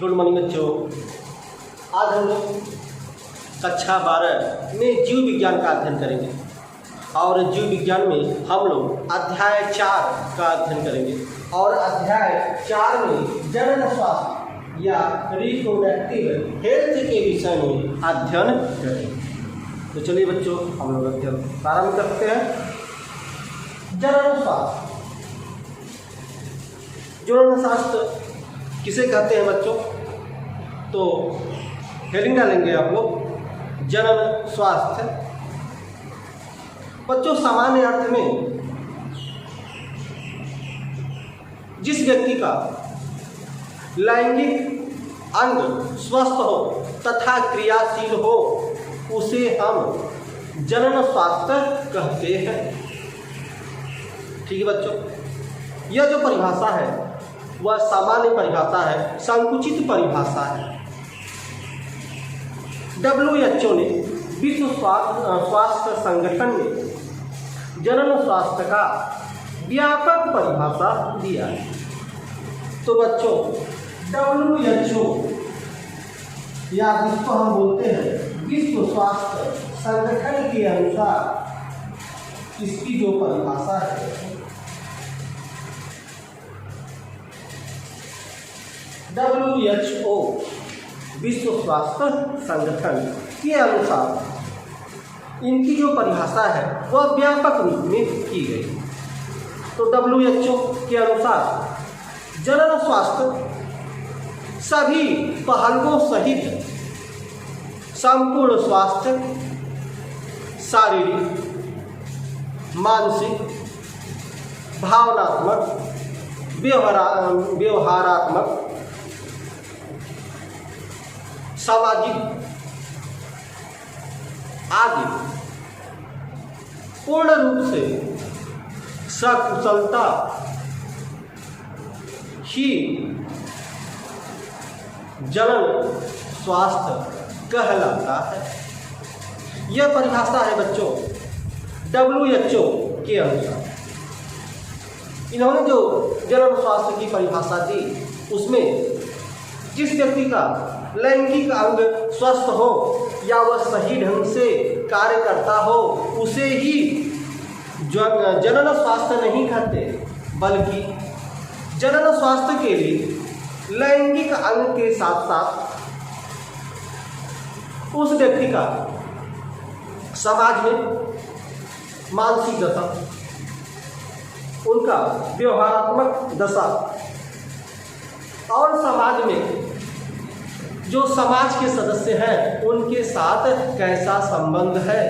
Good morning बच्चों। आज हम लोग कक्षा 12 में जीव विज्ञान का अध्ययन करेंगे और जीव विज्ञान में हम लोग अध्याय 4 का अध्ययन करेंगे और अध्याय 4 में जनन स्वास्थ्य या रिप्रोडक्टिव हेल्थ के विषय में अध्ययन करेंगे। तो चलिए बच्चों, हम लोग अध्ययन प्रारंभ करते हैं। जनन स्वास्थ्य, जनन शास्त्र किसे कहते हैं बच्चों? तो हेडिंग डालेंगे आप लोग, जनन स्वास्थ्य। बच्चों, सामान्य अर्थ में जिस व्यक्ति का लैंगिक अंग स्वस्थ हो तथा क्रियाशील हो उसे हम जनन स्वास्थ्य कहते हैं। ठीक है बच्चों, यह जो परिभाषा है वह सामान्य परिभाषा है, संकुचित परिभाषा है। WHO ने विश्व स्वास्थ्य संगठन ने जनन स्वास्थ्य का व्यापक परिभाषा दिया है। तो बच्चों, WHO या जिसको हम बोलते हैं विश्व स्वास्थ्य संगठन के अनुसार इसकी जो परिभाषा है, WHO विश्व स्वास्थ्य संगठन के अनुसार इनकी जो परिभाषा है वह व्यापक रूप में की गई। तो WHO के अनुसार जनन स्वास्थ्य सभी पहलुओं सहित संपूर्ण स्वास्थ्य, शारीरिक, मानसिक, भावनात्मक, व्यवहारात्मक, सामाजिक आदि पूर्ण रूप से सकुशलता ही जनन स्वास्थ्य कहलाता है। यह परिभाषा है बच्चों WHO के अनुसार। इन्होंने जो जनन स्वास्थ्य की परिभाषा दी उसमें जिस व्यक्ति का लैंगिक अंग स्वस्थ हो या वह सही ढंग से कार्य करता हो उसे ही जनन स्वास्थ्य नहीं कहते, बल्कि जनन स्वास्थ्य के लिए लैंगिक अंग के साथ साथ उस व्यक्ति का समाज में मानसिक दशा, उनका व्यवहारात्मक दशा और समाज में जो समाज के सदस्य हैं उनके साथ कैसा संबंध है,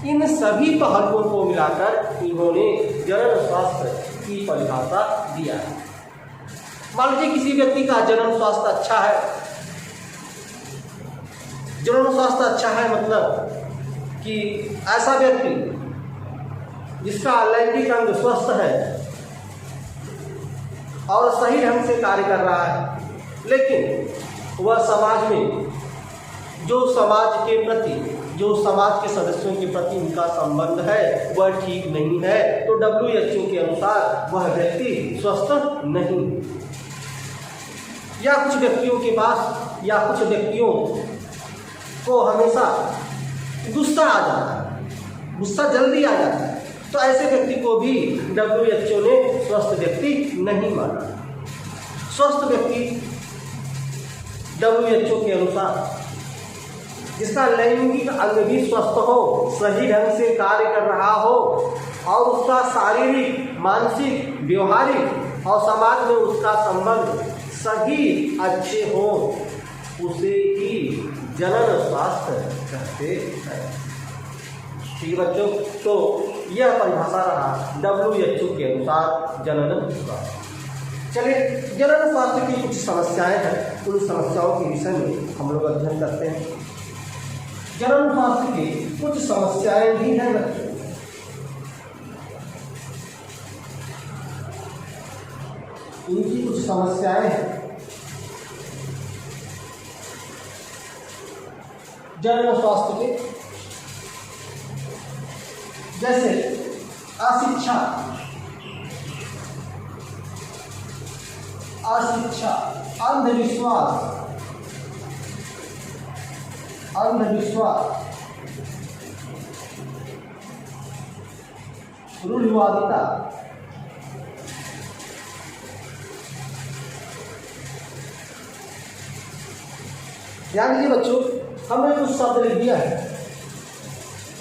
इन सभी पहलुओं को मिलाकर इन्होंने जनन स्वास्थ्य की परिभाषा दिया है। मान लीजिए किसी व्यक्ति का जनन स्वास्थ्य अच्छा है, जनन स्वास्थ्य अच्छा है मतलब कि ऐसा व्यक्ति जिसका लैंगिक अंग स्वस्थ है और सही ढंग से कार्य कर रहा है, लेकिन वह समाज में जो समाज के प्रति, जो समाज के सदस्यों के प्रति उनका संबंध है वह ठीक नहीं है, तो WHO के अनुसार वह व्यक्ति स्वस्थ नहीं। या कुछ व्यक्तियों के पास या कुछ व्यक्तियों को हमेशा गुस्सा आ जाता है, गुस्सा जल्दी आ जाता है, तो ऐसे व्यक्ति को भी WHO ने स्वस्थ व्यक्ति नहीं माना। स्वस्थ व्यक्ति WHO के अनुसार जिसका लैंगिक अंग भी स्वस्थ हो, सही ढंग से कार्य कर रहा हो और उसका शारीरिक, मानसिक, व्यवहारिक और समाज में उसका संबंध सभी अच्छे हो, उसे ही जनन स्वास्थ्य कहते हैं। ठीक है बच्चों, तो यह परिभाषा रहा WHO के अनुसार जनन स्वास्थ्य। चलिए, जनन स्वास्थ्य की कुछ समस्याएं हैं, उन समस्याओं के विषय में हम लोग अध्ययन करते हैं। जनन स्वास्थ्य की कुछ समस्याएं भी हैं बच्चों। इनकी कुछ समस्याएं हैं। जनन स्वास्थ्य के जैसे अशिक्षा, अशिक्षा, अंधविश्वास, रूढ़िवादिता, ध्यान दीजिए बच्चों, हमने कुछ शब्द लिख दिया है,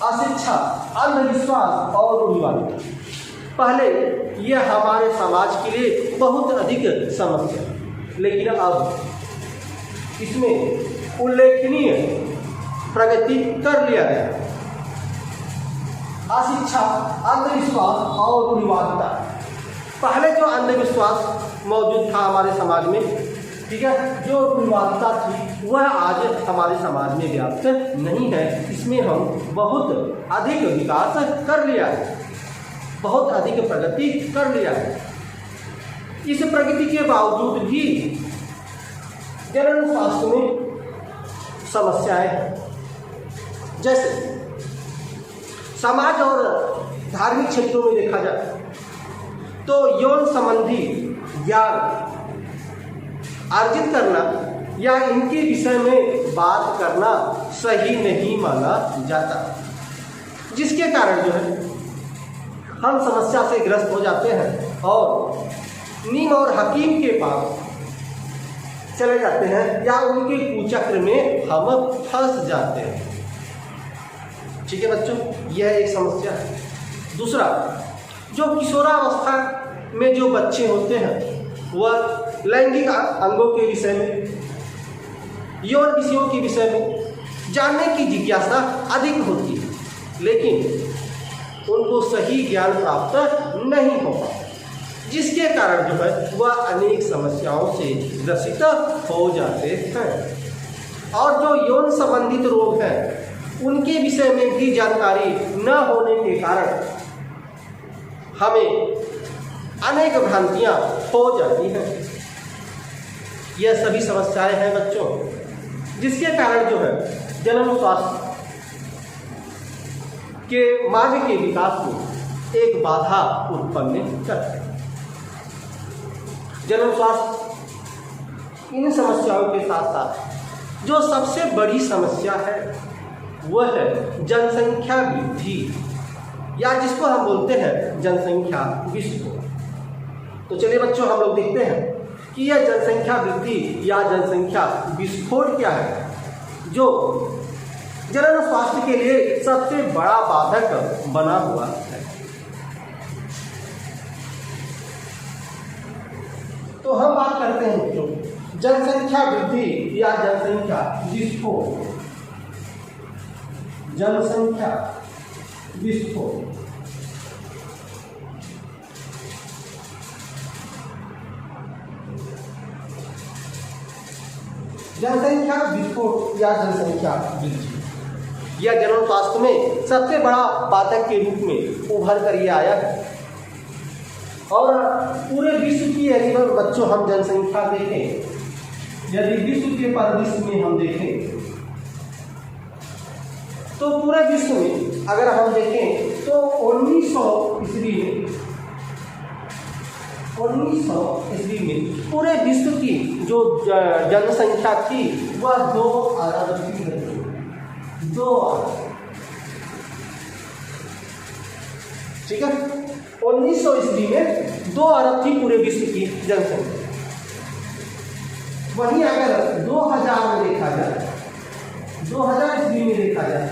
अशिक्षा, अंधविश्वास और रूढ़िवादिता। पहले यह हमारे समाज के लिए बहुत अधिक समस्या, लेकिन अब इसमें उल्लेखनीय प्रगति कर लिया गया। अशिक्षा, अंधविश्वास और रूढ़िवादिता। पहले जो अंधविश्वास मौजूद था हमारे समाज में, ठीक है, जो रूढ़िवादिता थी वह आज हमारे समाज में व्याप्त नहीं है। इसमें हम बहुत अधिक विकास कर लिया है, बहुत अधिक प्रगति कर लिया है। इस प्रगति के बावजूद भी जनन स्वास्थ्य में समस्याएं हैं। जैसे समाज और धार्मिक क्षेत्रों में देखा जाए तो यौन संबंधी ज्ञान अर्जित करना या इनके विषय में बात करना सही नहीं माना जाता, जिसके कारण जो है हम समस्या से ग्रस्त हो जाते हैं और नीम और हकीम के पास चले जाते हैं या उनके कुचक्र में हम फंस जाते हैं। ठीक है बच्चों, यह एक समस्या है। दूसरा, जो किशोरावस्था में जो बच्चे होते हैं वह लैंगिक अंगों के विषय में, यौन विषयों के विषय में जानने की जिज्ञासा अधिक होती है, लेकिन उनको सही ज्ञान प्राप्त नहीं हो पाता, जिसके कारण जो है वह अनेक समस्याओं से ग्रसित हो जाते हैं। और जो यौन संबंधित रोग हैं उनके विषय में भी जानकारी न होने के कारण हमें अनेक भ्रांतियां हो जाती हैं। यह सभी समस्याएं हैं बच्चों, जिसके कारण जो है जन्म स्वास्थ्य के मार्ग के विकास में एक बाधा उत्पन्न करते हैं। जन्म स्वास्थ्य इन समस्याओं के साथ साथ जो सबसे बड़ी समस्या है वह है जनसंख्या वृद्धि, या जिसको हम बोलते हैं जनसंख्या विस्फोट। तो चलिए बच्चों, हम लोग देखते हैं कि यह जनसंख्या वृद्धि या जनसंख्या विस्फोट क्या है, जो जनन स्वास्थ्य के लिए सबसे बड़ा बाधक बना हुआ है। तो हम बात करते हैं बच्चों जनसंख्या वृद्धि या जनसंख्या विस्फोट। जनसंख्या विस्फोट जनसंख्या विस्फोट या जनसंख्या वृद्धि यह जनन स्वास्थ्य में सबसे बड़ा बाधक के रूप में उभर कर ये आया है। और पूरे विश्व की यदि बच्चों हम जनसंख्या देखें, यदि विश्व के परिदृश्य में हम देखें तो पूरे विश्व में अगर हम देखें तो 1900 ईस्वी में पूरे विश्व की जो जनसंख्या थी वह 2 अरब थी। 2 अरब, ठीक है, 1900 ईस्वी में 2 अरब थी पूरे विश्व की जनसंख्या। वहीं अगर 2000 में देखा जाए, 2000 ईस्वी में देखा जाए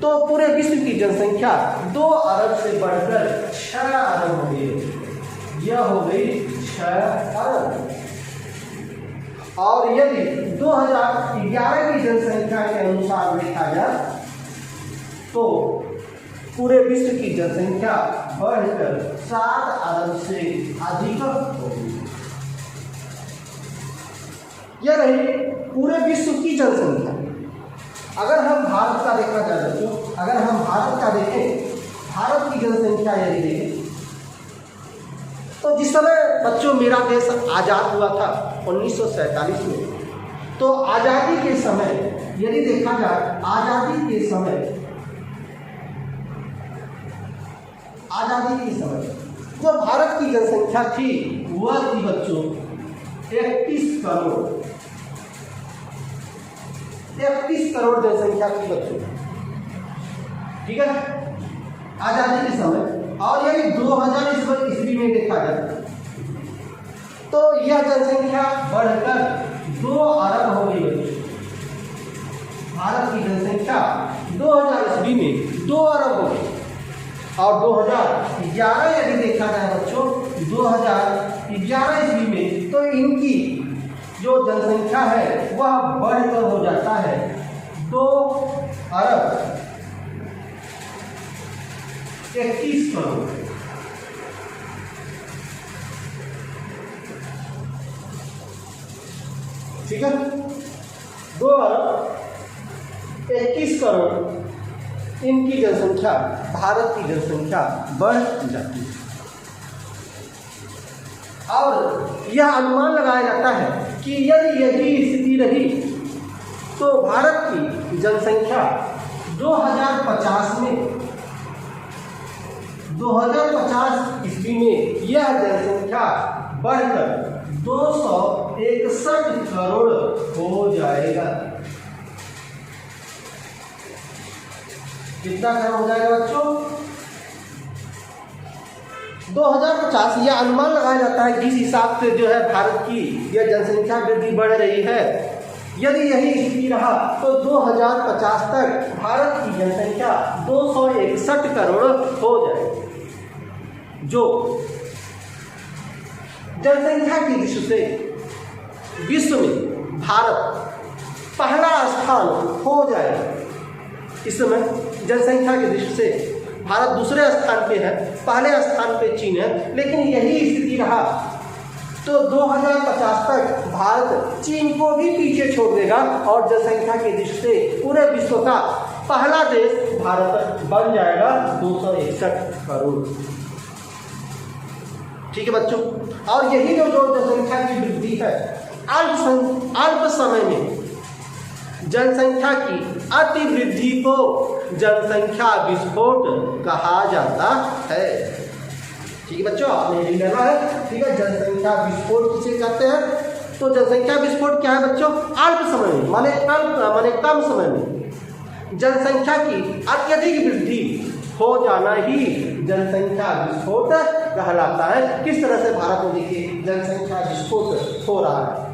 तो पूरे विश्व की जनसंख्या 2 अरब से बढ़कर 6 अरब हो गई। यह हो गई 6 अरब। और यदि 2011 की जनसंख्या के अनुसार देखा जाए तो पूरे विश्व की जनसंख्या बढ़कर 7 अरब से अधिक हो गई। यह रही पूरे विश्व की जनसंख्या। अगर हम भारत का देखा जाए तो अगर हम भारत का देखें, भारत की जनसंख्या यदि देखें तो जिस समय बच्चों मेरा देश आज़ाद हुआ था 1947 में, तो आज़ादी के समय यदि देखा जाए, आज़ादी के समय जो भारत की जनसंख्या थी वह थी बच्चों 31 करोड़ 31 करोड़ जनसंख्या की बच्चों, ठीक है, आजादी के समय। और यदि 2000 ईस्वी में देखा जाए तो यह जनसंख्या बढ़कर 2 अरब हो गई बच्चों। भारत की जनसंख्या 2000 ईस्वी में 2 अरब हो गई। और 2011 यदि देखा जाए बच्चों, 2011 ईस्वी में तो इनकी जो जनसंख्या है वह बढ़कर हो जाता है 2 अरब 31 करोड़। ठीक है, 2 अरब 31 करोड़ इनकी जनसंख्या, भारत की जनसंख्या बढ़ जाती है। और यह अनुमान लगाया जाता है कि यदि यही स्थिति रही तो भारत की जनसंख्या 2050 ईस्वी में यह जनसंख्या बढ़कर 261 करोड़ हो जाएगा। कितना करोड़ हो जाएगा बच्चों? 2050। यह अनुमान लगाया जाता है जिस हिसाब से जो है भारत की यह जनसंख्या वृद्धि बढ़ रही है, यदि यही स्थिति रहा तो 2050 तक भारत की जनसंख्या 261 करोड़ हो जाएगी, जो जनसंख्या की दृष्टि से विश्व में भारत पहला स्थान हो जाएगा। इस समय जनसंख्या की दृष्टि से भारत दूसरे स्थान पे है, पहले स्थान पे चीन है। लेकिन यही स्थिति रहा तो 2050 तक भारत चीन को भी पीछे छोड़ देगा और जनसंख्या की दृष्टि से पूरे विश्व का पहला देश भारत बन जाएगा 261 करोड़। ठीक है बच्चों, और यही जो जनसंख्या की वृद्धि है अल्प समय में जनसंख्या की अति वृद्धि को जनसंख्या विस्फोट कहा जाता है। ठीक है बच्चों, आपने यही लेना है। ठीक है, जनसंख्या विस्फोट किसे कहते हैं? तो जनसंख्या विस्फोट क्या है बच्चों? अल्प समय में माने कम समय में जनसंख्या की अत्यधिक वृद्धि हो जाना ही जनसंख्या विस्फोट कहलाता है। किस तरह से भारत में देखिए जनसंख्या विस्फोट हो रहा है।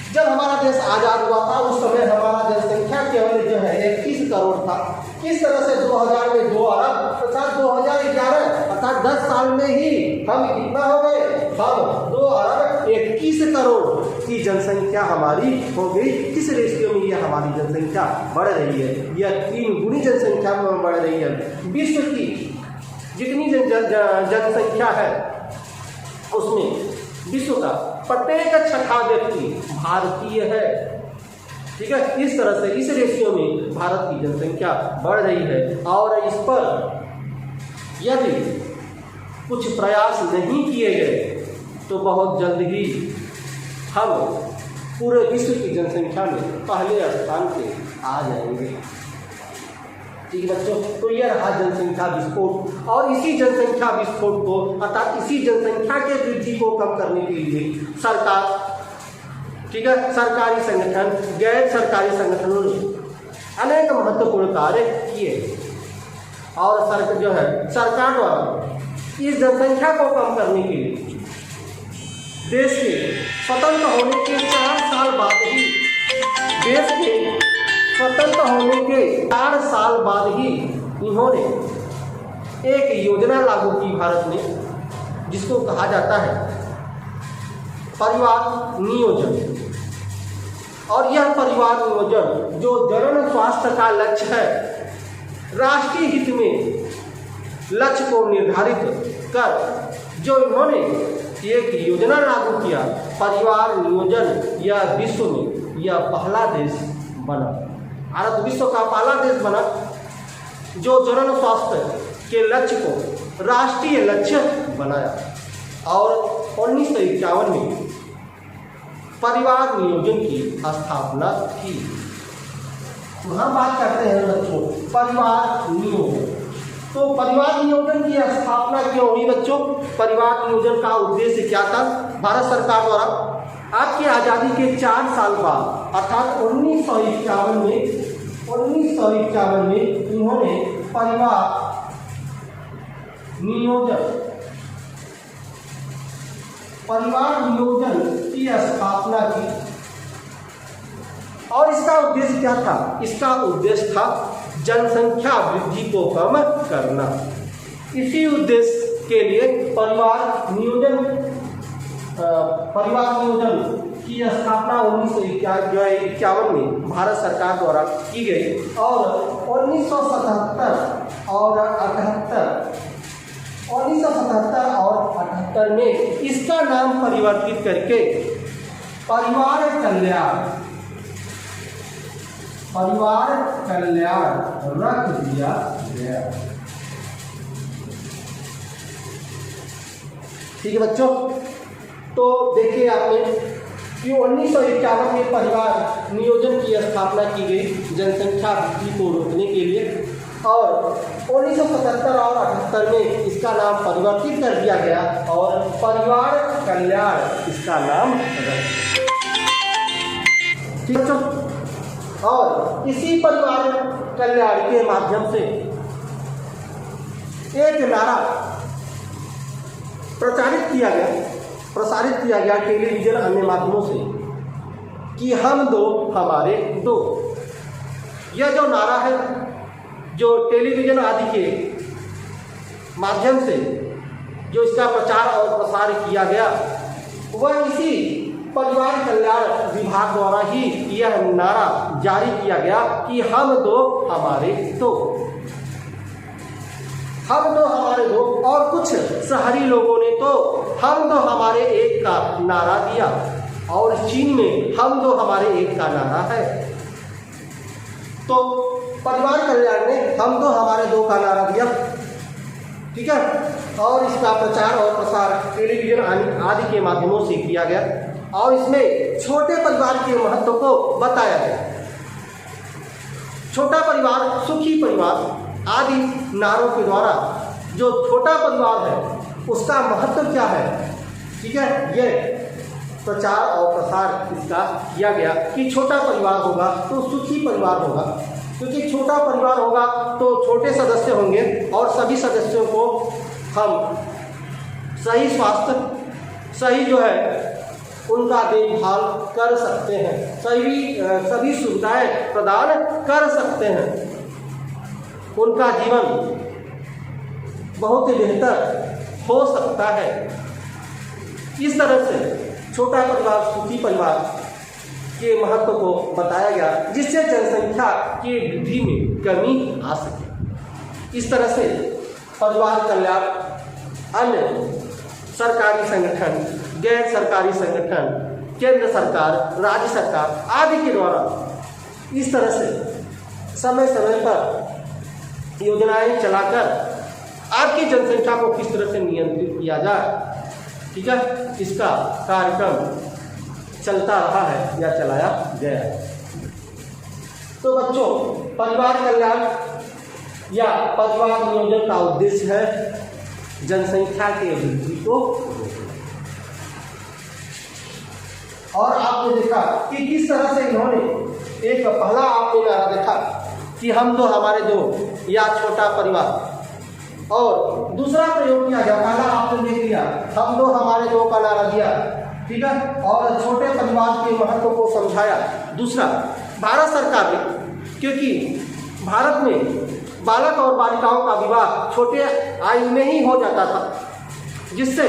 जब हमारा देश आजाद हुआ था उस समय हमारा जनसंख्या केवल जो है 31 करोड़ था। किस तरह से 2000 में 2 अरब अर्थात 2011 अर्थात 10 साल में ही हम कितना हो गए? हम 2 अरब 21 करोड़ की जनसंख्या हमारी हो गई। किस रेशियो में यह हमारी जनसंख्या बढ़ रही है? यह 3 गुनी जनसंख्या में बढ़ रही है। विश्व की जितनी जनसंख्या है उसमें विश्व का प्रत्येक 6ठा व्यक्ति भारतीय है। ठीक है, इस तरह से इस रेशियो में भारत की जनसंख्या बढ़ रही है। और इस पर यदि कुछ प्रयास नहीं किए गए तो बहुत जल्द ही हम पूरे विश्व की जनसंख्या में पहले स्थान पे आ जाएंगे। ठीक है बच्चों, तो यह रहा जनसंख्या विस्फोट। और इसी जनसंख्या विस्फोट को अर्थात इसी जनसंख्या के वृद्धि को कम करने के लिए सरकार, ठीक है, सरकारी संगठन, गैर सरकारी संगठनों ने अनेक महत्वपूर्ण कार्य किए। और सरकार द्वारा इस जनसंख्या को कम करने के लिए देश के स्वतंत्र होने के 4 साल बाद ही देश के स्वतंत्र होने के 4 साल बाद ही इन्होंने एक योजना लागू की भारत में, जिसको कहा जाता है परिवार नियोजन। और यह परिवार नियोजन जो जन स्वास्थ्य का लक्ष्य है, राष्ट्रीय हित में लक्ष्य को निर्धारित कर जो इन्होंने एक योजना लागू किया, परिवार नियोजन, यह विश्व में यह पहला देश बना। भारत विश्व का पहला देश बना जो जन स्वास्थ्य के लक्ष्य को राष्ट्रीय लक्ष्य बनाया। और 1951 में परिवार नियोजन की स्थापना की। तो हम बात करते हैं बच्चों परिवार नियोजन। तो परिवार नियोजन की स्थापना क्यों हुई बच्चों? परिवार नियोजन का उद्देश्य क्या था? भारत सरकार द्वारा आपकी आज़ादी के 4 साल बाद अर्थात 1951 में इन्होंने परिवार नियोजन की स्थापना की। और इसका उद्देश्य क्या था? इसका उद्देश्य था जनसंख्या वृद्धि को कम करना। इसी उद्देश्य के लिए परिवार नियोजन की स्थापना 1951 में भारत सरकार द्वारा की गई और 1977 और 78 में इसका नाम परिवर्तित करके परिवार कल्याण रख दिया गया। ठीक है बच्चों, तो देखिए आपने कि 1951 में परिवार नियोजन की स्थापना की गई जनसंख्या वृद्धि को रोकने के लिए और 1977 और 78 में इसका नाम परिवर्तित कर दिया गया और परिवार कल्याण इसका नाम रखा। ठीक बच्चों, और इसी परिवार कल्याण के माध्यम से एक नारा प्रसारित किया गया टेलीविजन अन्य माध्यमों से कि हम दो हमारे दो। यह जो नारा है जो टेलीविजन आदि के माध्यम से जो इसका प्रचार और प्रसार किया गया वह इसी परिवार कल्याण विभाग द्वारा ही यह नारा जारी किया गया कि हम दो हमारे दो, हम दो हमारे दो। और कुछ शहरी लोगों ने तो हम दो हमारे एक का नारा दिया और चीन में हम दो हमारे एक का नारा है। तो परिवार कल्याण ने हम दो हमारे दो का नारा दिया, ठीक है, और इसका प्रचार और प्रसार टेलीविजन आदि के माध्यमों से किया गया और इसमें छोटे परिवार के महत्व को बताया गया। छोटा परिवार सुखी परिवार आदि नारों के द्वारा जो छोटा परिवार है उसका महत्व क्या है, ठीक है, यह प्रचार और प्रसार इसका किया गया कि छोटा परिवार होगा तो सुखी परिवार होगा, क्योंकि छोटा परिवार होगा तो छोटे सदस्य होंगे और सभी सदस्यों को हम सही स्वास्थ्य, सही जो है उनका देखभाल कर सकते हैं, सभी सुविधाएं प्रदान कर सकते हैं, उनका जीवन बहुत ही बेहतर हो सकता है। इस तरह से छोटा परिवार सुखी परिवार के महत्व को बताया गया जिससे जनसंख्या की वृद्धि में कमी आ सके। इस तरह से परिवार कल्याण अन्य सरकारी संगठन, गैर सरकारी संगठन, केंद्र सरकार, राज्य सरकार आदि के द्वारा इस तरह से समय समय पर योजनाएं चलाकर आपकी जनसंख्या को किस तरह से नियंत्रित किया जाए, ठीक है, इसका कार्यक्रम चलता रहा है या चलाया गया है। तो बच्चों, परिवार कल्याण या परिवार नियोजन का उद्देश्य है जनसंख्या के वृद्धि को। और आपने देखा कि किस तरह से इन्होंने एक पहला आपने नारा देखा कि हम दो हमारे दो या छोटा परिवार, और दूसरा प्रयोग किया गया, पहला आपने देख लिया हम दो हमारे दो का नारा दिया, ठीक है, और छोटे परिवार के महत्व को समझाया। दूसरा, भारत सरकार ने, क्योंकि भारत में बालक और बालिकाओं का विवाह छोटे आयु में ही हो जाता था जिससे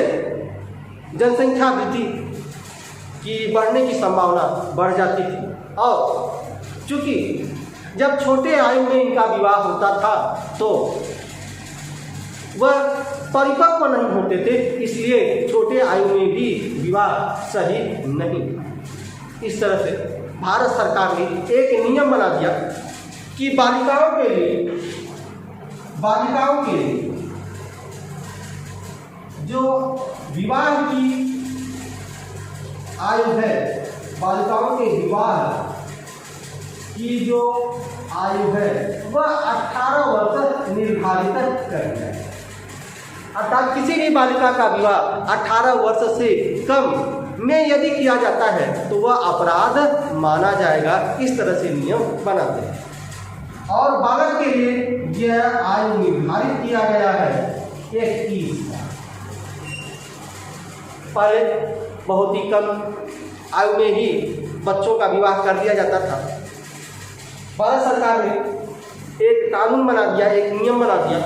जनसंख्या वृद्धि की बढ़ने की संभावना बढ़ जाती थी, और चूंकि जब छोटे आयु में इनका विवाह होता था तो वह परिपक्व नहीं होते थे, इसलिए छोटे आयु में भी विवाह सही नहीं। इस तरह से भारत सरकार ने एक नियम बना दिया कि बालिकाओं के लिए जो विवाह की आयु है, बालिकाओं के विवाह की जो आयु है वह 18 वर्ष निर्धारित कर दिया है। अर्थात किसी भी बालिका का विवाह 18 वर्ष से कम में यदि किया जाता है तो वह अपराध माना जाएगा। इस तरह से नियम बनाते हैं। और बालक के लिए यह आयु निर्धारित किया गया है 21 साल। पहले बहुत ही कम आयु में ही बच्चों का विवाह कर दिया जाता था। भारत सरकार ने एक कानून बना दिया, एक नियम बना दिया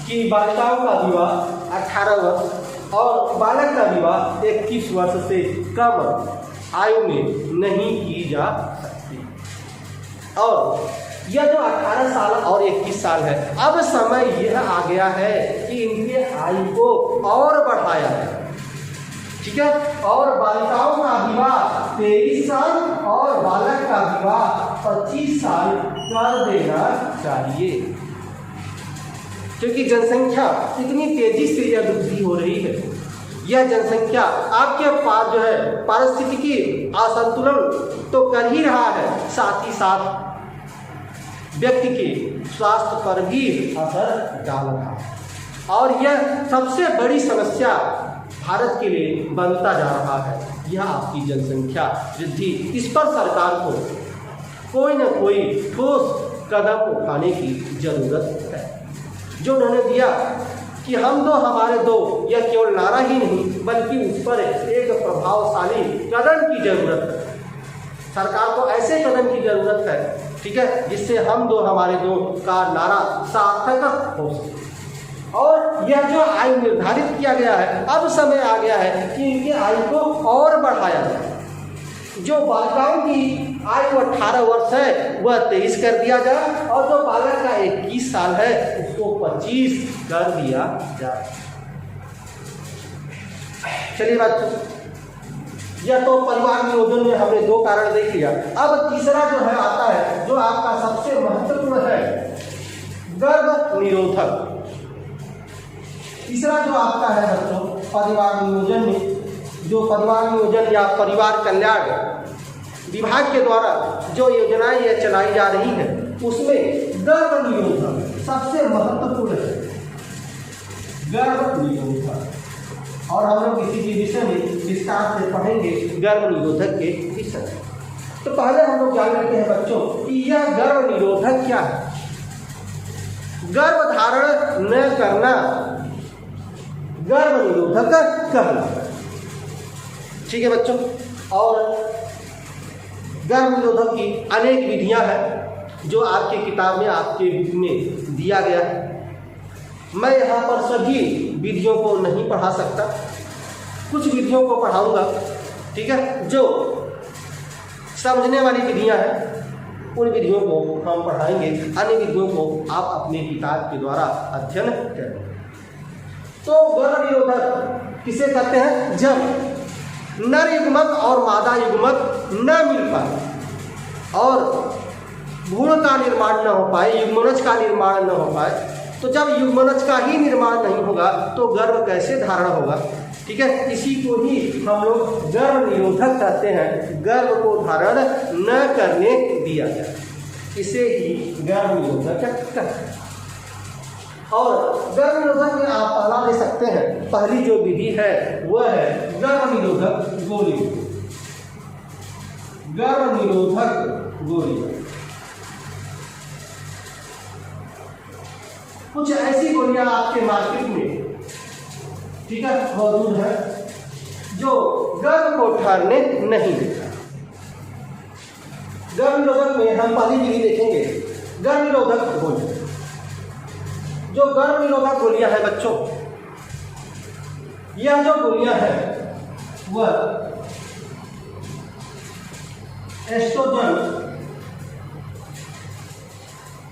कि बालिकाओं का विवाह 18 वर्ष और बालक का विवाह 21 वर्ष से कम आयु में नहीं की जा सकती। और यह जो 18 साल और 21 साल है, अब समय यह आ गया है कि इनके आयु को और बढ़ाया है। ठीक है। और बालिकाओं का विवाह 23 साल और बालक का विवाह 25 साल कर देना चाहिए, क्योंकि जनसंख्या इतनी तेजी से यह वृद्धि हो रही है। यह जनसंख्या आपके पास जो है पारिस्थितिकी असंतुलन तो कर ही रहा है, साथ ही साथ व्यक्ति के स्वास्थ्य पर भी असर डाल रहा है। और यह सबसे बड़ी समस्या भारत के लिए बनता जा रहा है, यह आपकी जनसंख्या वृद्धि। इस पर सरकार को कोई न कोई ठोस कदम उठाने की जरूरत है। जो उन्होंने दिया कि हम दो हमारे दो, यह केवल नारा ही नहीं बल्कि उस पर एक प्रभावशाली कदम की जरूरत है। सरकार को ऐसे कदम की जरूरत है, ठीक है, जिससे हम दो हमारे दो का नारा सार्थक हो सके। और यह जो आयु निर्धारित किया गया है, अब समय आ गया है कि इनके आयु को और बढ़ाया जाए। जो बालिकाओं की आयु 18 वर्ष है वह 23 कर दिया जाए और जो बालक का 21 साल है उसको 25 कर दिया जाए। चलिए बच्चों, यह तो परिवार नियोजन में हमने 2 कारण देख लिया। अब तीसरा जो है आता है, जो आपका सबसे महत्वपूर्ण है, गर्भ निरोधक। तीसरा जो आपका है बच्चों परिवार नियोजन में, जो परिवार नियोजन या परिवार कल्याण विभाग के द्वारा जो योजनाएं ये चलाई जा रही हैं, उसमें गर्भ निरोधक सबसे महत्वपूर्ण है। गर्भ निरोधक, और हम लोग इसी के विषय में विस्तार से पढ़ेंगे गर्भ निरोधक के विषय। तो पहले हम लोग जान लेते हैं बच्चों कि यह गर्भ निरोधक क्या है। गर्भ धारण न करना गर्भ निरोधक कहलाता है। ठीक है बच्चों। और गर्भ निरोधक की अनेक विधियां हैं जो आपकी किताब में, आपके बुक में दिया गया है। मैं यहाँ पर सभी विधियों को नहीं पढ़ा सकता, कुछ विधियों को पढ़ाऊंगा, ठीक है। जो समझने वाली विधियां हैं उन विधियों को हम पढ़ाएंगे, अन्य विधियों को आप अपनी किताब के द्वारा अध्ययन करें। तो गर्भ निरोधक किसे कहते हैं? जब नर युग्मक और मादा युग्मक न मिल पाए और भ्रूण का निर्माण न हो पाए, युग्मनज का निर्माण न हो पाए, तो जब युग्मनज का ही निर्माण नहीं होगा तो गर्भ कैसे धारण होगा? ठीक है, इसी को ही हम लोग गर्भ निरोधक कहते हैं। गर्भ को धारण न करने दिया जाए, इसे ही गर्भ निरोधक कहते हैं। और गर्भ निरोधक में आप पहला ले सकते हैं, पहली जो विधि है वह है गर्भ निरोधक गोली। गर्भ निरोधक गोली कुछ ऐसी गोलियां आपके मार्केट में, ठीक है, मौजूद है जो गर्भ को ठहरने नहीं देता। गर्भ निरोधक में हम पहली विधि देखेंगे गर्भ निरोधक गोली। जो गर्भ निरोधक गोलियां हैं बच्चों, यह जो गोलियां हैं वह एस्ट्रोजन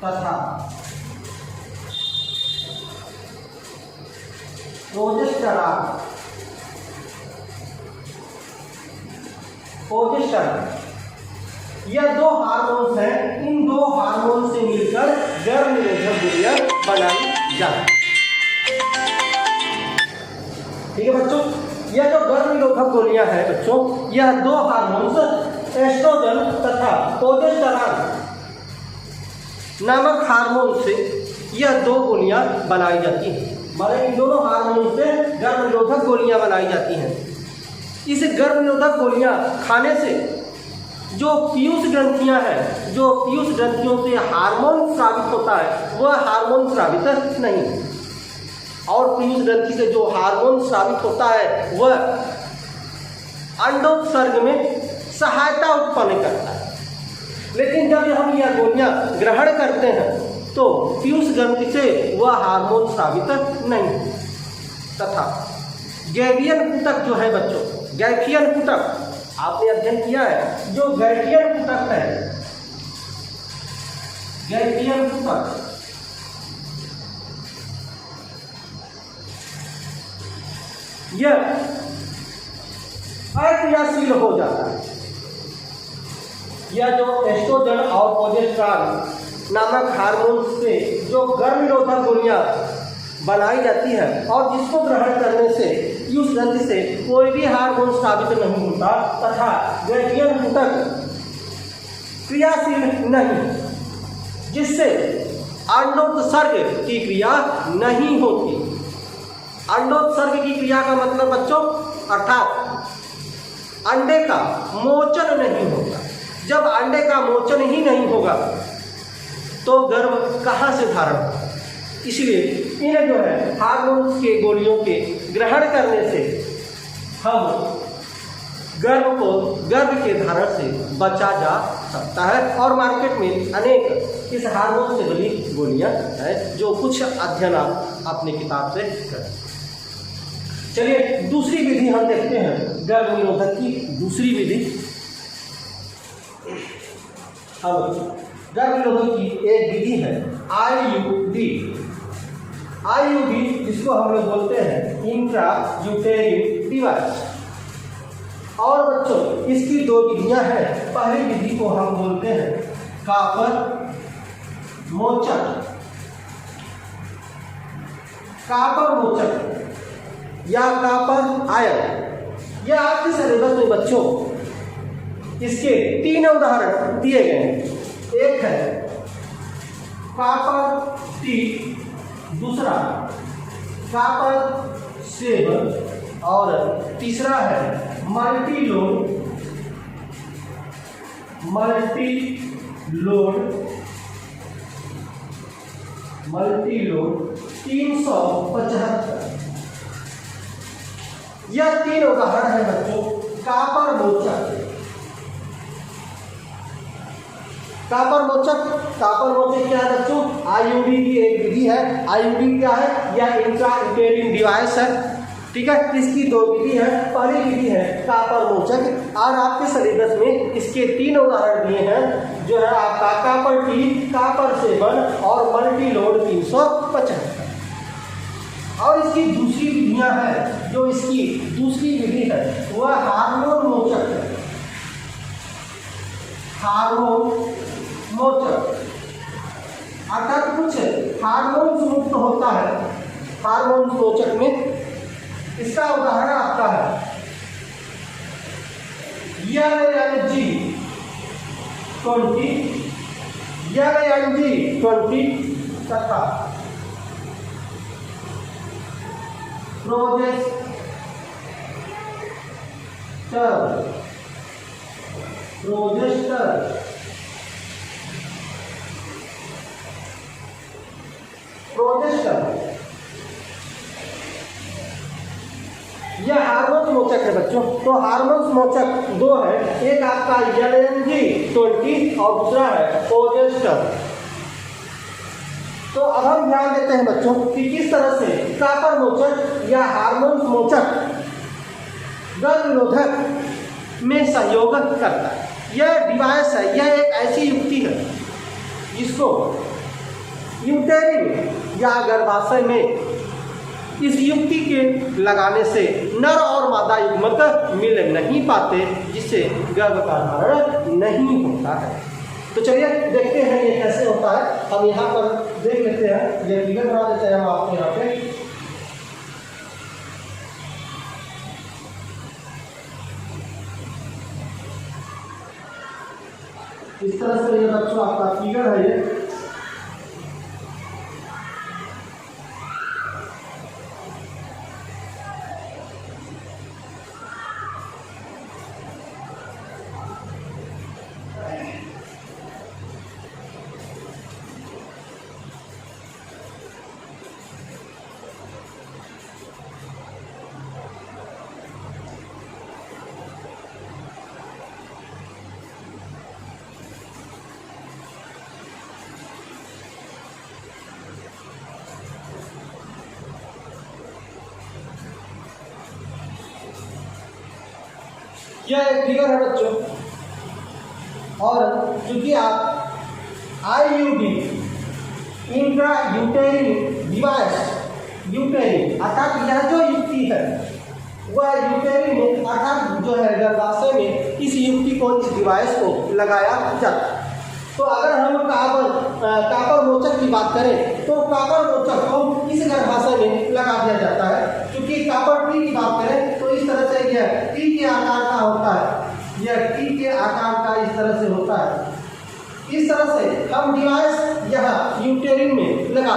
तथा प्रोजेस्टेरॉन यह 2 हार्मोन्स हैं। इन 2 हार्मोन से मिलकर गर्भ निरोधक गोलियां बनाई जाती। ठीक है बच्चों, यह जो गर्भ निरोधक गोलियां हैं बच्चों, यह 2 हार्मोन्स एस्ट्रोजन तथा प्रोजेस्टेरॉन नामक हार्मोन से यह 2 गोलियां बनाई जाती हैं। माने इन दोनों हार्मोन से गर्भ निरोधक गोलियां बनाई जाती हैं। इस गर्भ निरोधक गोलियां खाने से जो पीयूष ग्रंथियां हैं, जो पीयूष ग्रंथियों से हार्मोन स्रावित होता है, वह हार्मोन स्रावित नहीं। और पीयूष ग्रंथि से जो हार्मोन स्रावित होता है वह अंडोत्सर्ग में सहायता उत्पन्न करता है। लेकिन जब हम यह गोलियां ग्रहण करते हैं तो पीयूष ग्रंथि से वह हार्मोन स्रावित नहीं। तथा गैवियन पुटक जो है बच्चों, गैफियन पुटक आपने अध्ययन किया है, जो गैफियन पुटक है, गैफियन पुटक यह अक्रियाशील हो जाता है। यह जो एस्ट्रोजन और प्रोजेस्टेरॉन नामक हार्मोन से जो गर्भ निरोधक गोलियां बनाई जाती है और जिसको ग्रहण करने से पीयूष ग्रंथि से कोई भी हार्मोन स्रावित नहीं होता तथा गैफियन पुटक क्रियाशील नहीं, जिससे अंडोत्सर्ग की क्रिया नहीं होती। अंडोत्सर्ग की क्रिया का मतलब बच्चों अर्थात अंडे का मोचन नहीं होगा। जब अंडे का मोचन ही नहीं होगा तो गर्भ कहाँ से धारण होगा। इसलिए इन्हें जो है हार्मोन्स के गोलियों के ग्रहण करने से हम गर्भ के धारण से बचा जा सकता है। और मार्केट में अनेक इस हार्मोन से बनी गोलियां हैं, जो कुछ अध्ययन आप अपनी किताब से करें। चलिए दूसरी विधि हम देखते हैं, गर्भ निरोधक की दूसरी विधि। हम गर्भ निरोधक की एक विधि है आईयूडी। आईयूडी जिसको हम लोग बोलते हैं इंट्रा यूटेरिन डिवाइस। और बच्चों इसकी 2 विधियां हैं। पहली विधि को हम बोलते हैं कापर मोचक, कापर मोचक या कापर आयन। यह आपके सिलेबस में बच्चों इसके 3 उदाहरण दिए गए हैं। एक है कापर टी, दूसरा कापर 7 और तीसरा है मल्टीलोड 375। यह 3 उदाहरण है बच्चों कापर मोचक। कापर मोचक क्या है बच्चों? आईयूडी की एक विधि है। आईयूडी क्या है? यह इंट्रा यूटेरिन डिवाइस है, ठीक है। इसकी 2 विधि है। पहली विधि है कापर मोचक और आपके सिलेबस में इसके 3 उदाहरण दिए हैं, जो है आपका कापर टी, कापर 7 और मल्टीलोड 375। और इसकी दूसरी विधियां हैं, जो इसकी दूसरी विधि है वह हार्मोन मोचक है। हार्मोन मोचक अर्थात कुछ हार्मोन मुक्त होता है हार्मोन मोचक में। इसका उदाहरण आपका है LNG20 तथा प्रोजेस्टर यह हार्मोन मोचक है बच्चों। तो हार्मोन मोचक 2 है, एक आपका LNG20 और दूसरा है प्रोजेस्टर। तो अब हम ध्यान देते हैं बच्चों कि किस तरह से कापर मोचक या हार्मोन मोचक गर्भ निरोधक में सहयोग करता है। यह डिवाइस है, यह एक ऐसी युक्ति है जिसको यूटेरिन या गर्भाशय में इस युक्ति के लगाने से नर और मादा युग्मक मिल नहीं पाते, जिससे गर्भ का धारण नहीं होता है। तो चलिए देखते हैं ये कैसे होता है। हम यहाँ पर देख लेते हैं, ये फिगर बना देते हैं हम आपको यहाँ पे। इस तरह से ये बच्चों आपका फिगर है ये। यह एक फिगर है बच्चों, और चूंकि आप IUD इंट्रा यूटेरिन डिवाइस, यूटेरिन अर्थात यह जो युक्ति है वह यूटेरिन में अर्थात जो है गर्भाशय में इस युक्ति को, इस डिवाइस को लगाया जाता है। तो अगर हम कापर मोचक की बात करें तो कापर मोचक को इस गर्भाशय में लगा दिया जाता है। क्योंकि कापर टी की बात करें तो इस तरह से यह टी के आकार का होता है, यह टी के आकार का इस तरह से होता है। इस तरह से हम डिवाइस यहाँ यूटेरिन में लगा,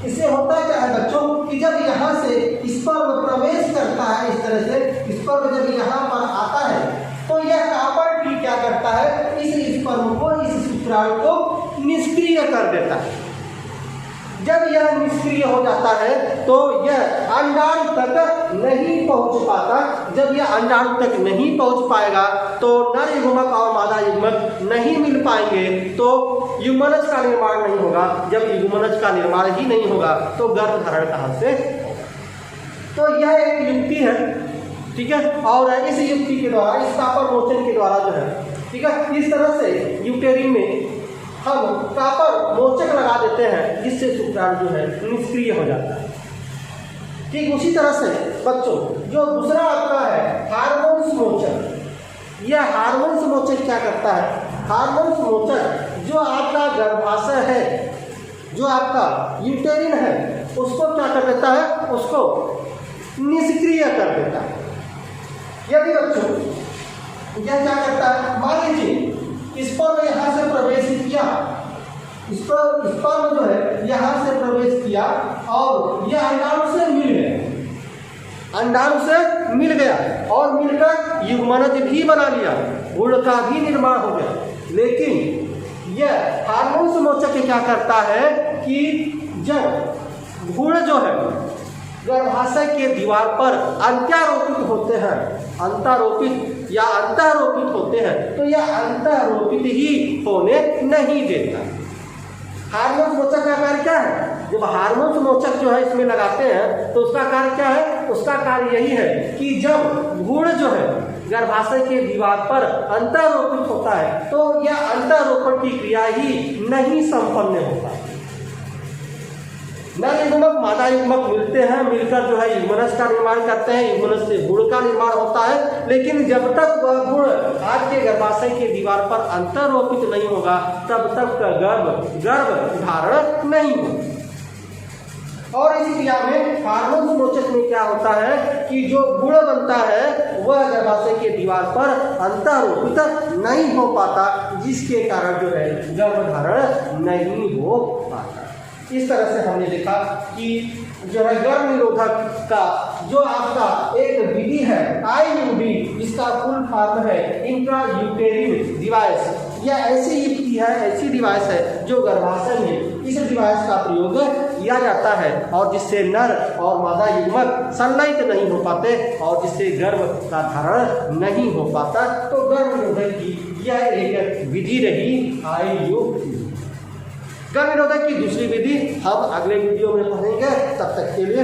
इससे होता क्या है बच्चों कि जब यहाँ से स्पर्म प्रवेश करता है, इस तरह से स्पर्म जब यहाँ पर आता है तो यह कापर टी क्या करता है, इस स्पर्म को, इस शुक्राणु को निष्क्रिय कर देता है। जब यह निष्क्रिय हो जाता है तो यह अंडाणु तक नहीं पहुंच पाता। जब यह अंडाणु तक नहीं पहुंच पाएगा तो नर युग्मक और मादा युग्मक नहीं मिल पाएंगे, तो युग्मनज का निर्माण नहीं होगा। जब युग्मनज का निर्माण ही नहीं होगा तो गर्भ धारण कहाँ से? तो यह एक युक्ति है, ठीक है। और इस युक्ति के द्वारा, इस कापर मोचन के द्वारा जो है, ठीक है, इस तरह से यूटेरिन में हम कापर मोचक लगा देते हैं, जिससे शुक्राणु जो है निष्क्रिय हो जाता है। ठीक उसी तरह से बच्चों जो दूसरा आपका है हार्मोन्स मोचक, यह हार्मोन्स मोचक क्या करता है? हार्मोन्स मोचक जो आपका गर्भाशय है, जो आपका यूटेरिन है, उसको क्या कर देता है? उसको निष्क्रिय कर देता है। यदि बच्चों यह क्या करता है, मान लीजिए स्पर्म यहाँ से प्रवेश किया, स्पर्म जो है यहाँ से प्रवेश किया और यह अंडाणु से मिल गया, अंडाणु से मिल गया और मिलकर युग्मनज भी बना लिया, गुण का भी निर्माण हो गया। लेकिन यह हार्मोन्स मोचक क्या करता है कि जब गुण जो है गर्भाशय के दीवार पर अंत्यारोपित होते हैं, अंतरोपित या अंतरोपित होते हैं, तो यह अंतरोपित ही होने नहीं देता। हार्मोन्स मोचक का कार्य क्या है? जब हार्मोन्स मोचक जो है इसमें लगाते हैं तो उसका कार्य क्या है? उसका कार्य यही है कि जब गुण जो है गर्भाशय के दीवार पर अंतरोपित होता है तो यह अंतरोपण की क्रिया ही नहीं संपन्न होता। नर युग्मक मादा युग्मक मिलते हैं, मिलकर जो है युग्मनज का निर्माण करते हैं, युग्मनज से गुण का निर्माण होता है। लेकिन जब तक वह गुण आपके गर्भाशय के दीवार पर अंतरोपित नहीं होगा तब तक गर्भ धारण नहीं होगा। और इस क्रिया में हार्मोन्स मोचक में क्या होता है कि जो गुण बनता है वह गर्भाशय के दीवार पर अंतरोपित नहीं हो पाता, जिसके कारण जो है गर्भ धारण नहीं हो पाता। इस तरह से हमने देखा कि जो है गर्भ निरोधक का जो आपका एक विधि है IUD, इसका फुल फॉर्म है इंट्रा यूटेरिन डिवाइस। यह ऐसी युक्ति है, ऐसी डिवाइस है जो गर्भाशय में इस डिवाइस का प्रयोग किया जाता है और जिससे नर और मादा युग्मक संलयित नहीं हो पाते और जिससे गर्भ का धारण नहीं हो पाता। तो गर्भ निरोधक की यह एक विधि रही IUD। गर्भ निरोधक की दूसरी विधि हम अगले वीडियो में पढ़ेंगे। तब तक के लिए